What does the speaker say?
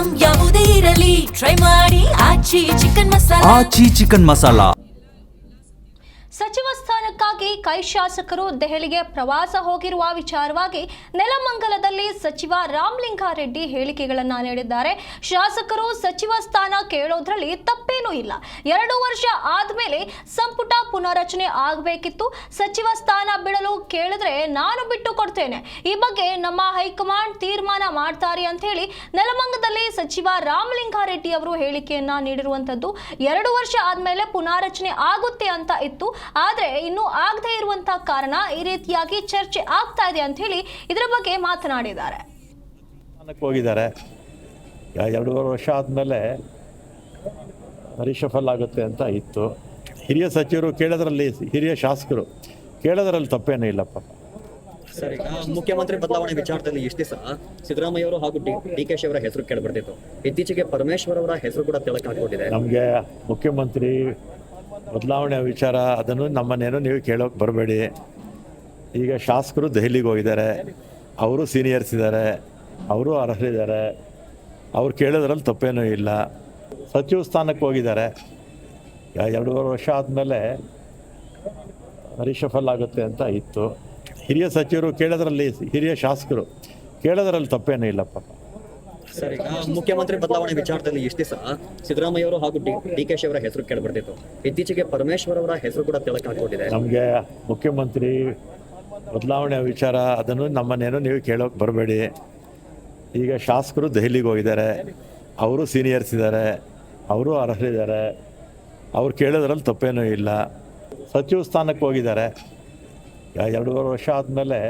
Item ಯಾವುದೇ ಇರಲಿ try ಮಾಡಿ ಆಚಿ ಚಿಕನ್ ಮಸಾಲಾ. ಸಚಿವ ಸ್ಥಾನಕ್ಕಾಗಿ ಕೈ ಶಾಸಕರು ದೆಹಲಿಗೆ ಪ್ರವಾಸ ಹೋಗಿರುವ ವಿಚಾರವಾಗಿ ನೆಲಮಂಗಲದಲ್ಲಿ ಸಚಿವ ರಾಮಲಿಂಗಾರೆಡ್ಡಿ ಹೇಳಿಕೆಗಳನ್ನು ನೀಡಿದ್ದಾರೆ. ಶಾಸಕರು ಸಚಿವ ಸ್ಥಾನ ಕೇಳೋದ್ರಲ್ಲಿ ತಪ್ಪೇನೂ ಇಲ್ಲ. 2 ವರ್ಷ ಆದ್ಮೇಲೆ ಸಂಪುಟ ಪುನರಚನೆ ಆಗಬೇಕಿತ್ತು. ಸಚಿವ ಸ್ಥಾನ ಬಿಡಲು ಕೇಳಿದ್ರೆ ನಾನು ಬಿಟ್ಟು ಕೊಡ್ತೇನೆ. ಈ ಬಗ್ಗೆ ನಮ್ಮ ಹೈಕಮಾಂಡ್ ತೀರ್ಮಾನ ಮಾಡ್ತಾರೆ ಅಂತ ಹೇಳಿ ನೆಲಮಂಗಲದಲ್ಲಿ ಸಚಿವ ರಾಮಲಿಂಗಾರೆಡ್ಡಿ ಅವರು ಹೇಳಿಕೆಯನ್ನ ನೀಡಿರುವಂತದ್ದು. 2 ವರ್ಷ ಆದ್ಮೇಲೆ ಪುನಾರಚನೆ ಆಗುತ್ತೆ ಅಂತ ಇತ್ತು. ಆದ್ರೆ ಇನ್ನು ಆಗದೇ ಇರುವಂತಹ ಕಾರಣ ಈ ರೀತಿಯಾಗಿ ಚರ್ಚೆ ಆಗ್ತಾ ಇದೆ ಅಂತ ಹೇಳಿ ಇದರ ಬಗ್ಗೆ ಮಾತನಾಡಿದ್ದಾರೆ. ಹೋಗಿದ್ದಾರೆ 2 ವರ್ಷ ಆದಮೇಲೆ ರಿಷಫಲ್ ಆಗುತ್ತೆ ಅಂತ ಇತ್ತು. ಹಿರಿಯ ಸಚಿವರು ಕೇಳೋದ್ರಲ್ಲಿ, ಹಿರಿಯ ಶಾಸಕರು ಕೇಳೋದ್ರಲ್ಲಿ ತಪ್ಪೇನೂ ಇಲ್ಲಪ್ಪ. ಸರ್, ಈಗ ಮುಖ್ಯಮಂತ್ರಿ ಬದಲಾವಣೆ ವಿಚಾರದಲ್ಲಿ ಇಷ್ಟು ದಿವಸ ಸಿದ್ದರಾಮಯ್ಯ ಅವರು ಹಾಗೂ ಡಿ.ಕೆ.ಶಿ ಅವರ ಹೆಸರು ಕೇಳಿಬರ್ತಿತ್ತು. ಇತ್ತೀಚೆಗೆ ಪರಮೇಶ್ವರ್ ಅವರ ಹೆಸರು ಕೂಡ ತೆಳಕ್ ಹಾಕೊಂಡಿದೆ. ನಮಗೆ ಮುಖ್ಯಮಂತ್ರಿ ಬದಲಾವಣೆ ವಿಚಾರ ಅದನ್ನು ನಮ್ಮನ್ನೇನು ನೀವು ಕೇಳೋಕೆ ಬರಬೇಡಿ. ಈಗ ಶಾಸಕರು ದೆಹಲಿಗೆ ಹೋಗಿದ್ದಾರೆ, ಅವರು ಸೀನಿಯರ್ಸ್ ಇದ್ದಾರೆ, ಅವರು ಅರ್ಹರಿದ್ದಾರೆ, ಅವ್ರು ಕೇಳೋದ್ರಲ್ಲಿ ತಪ್ಪೇನೂ ಇಲ್ಲ. ಸಚಿವ ಸ್ಥಾನಕ್ಕೆ ಹೋಗಿದ್ದಾರೆ 2 ವರ್ಷ ಆದಮೇಲೆ ರಿಷಫಲ್ ಆಗುತ್ತೆ ಅಂತ ಇತ್ತು. ಹಿರಿಯ ಸಚಿವರು ಕೇಳೋದ್ರಲ್ಲಿ, ಹಿರಿಯ ಶಾಸಕರು ಕೇಳೋದ್ರಲ್ಲಿ ತಪ್ಪೇನೂ ಇಲ್ಲಪ್ಪ. ಸರ್, ಈಗ ಮುಖ್ಯಮಂತ್ರಿ ಬದಲಾವಣೆ ವಿಚಾರದಲ್ಲಿ ಇಷ್ಟು ದಿವಸ ಸಿದ್ದರಾಮಯ್ಯ ಅವರು ಹಾಗೂ ಡಿ.ಕೆ.ಶಿ ಅವರ ಹೆಸರು ಕೇಳಿಬರ್ತಿತ್ತು. ಇತ್ತೀಚೆಗೆ ಪರಮೇಶ್ವರ್ ಅವರ ಹೆಸರು ಕೂಡ ತೆಳಕ್ ಹಾಕೊಂಡಿದೆ. ನಮಗೆ ಮುಖ್ಯಮಂತ್ರಿ ಬದಲಾವಣೆ ವಿಚಾರ ಅದನ್ನು ನಮ್ಮನ್ನೇನು ನೀವು ಕೇಳೋಕೆ ಬರಬೇಡಿ. ಈಗ ಶಾಸಕರು ದೆಹಲಿಗೆ ಹೋಗಿದ್ದಾರೆ, ಅವರು ಸೀನಿಯರ್ಸ್ ಇದ್ದಾರೆ, ಅವರು ಅರ್ಹರಿದ್ದಾರೆ, ಅವ್ರು ಕೇಳೋದ್ರಲ್ಲಿ ತಪ್ಪೇನೂ ಇಲ್ಲ. ಸಚಿವ ಸ್ಥಾನಕ್ಕೆ ಹೋಗಿದ್ದಾರೆ 2 ವರ್ಷ ಆದಮೇಲೆ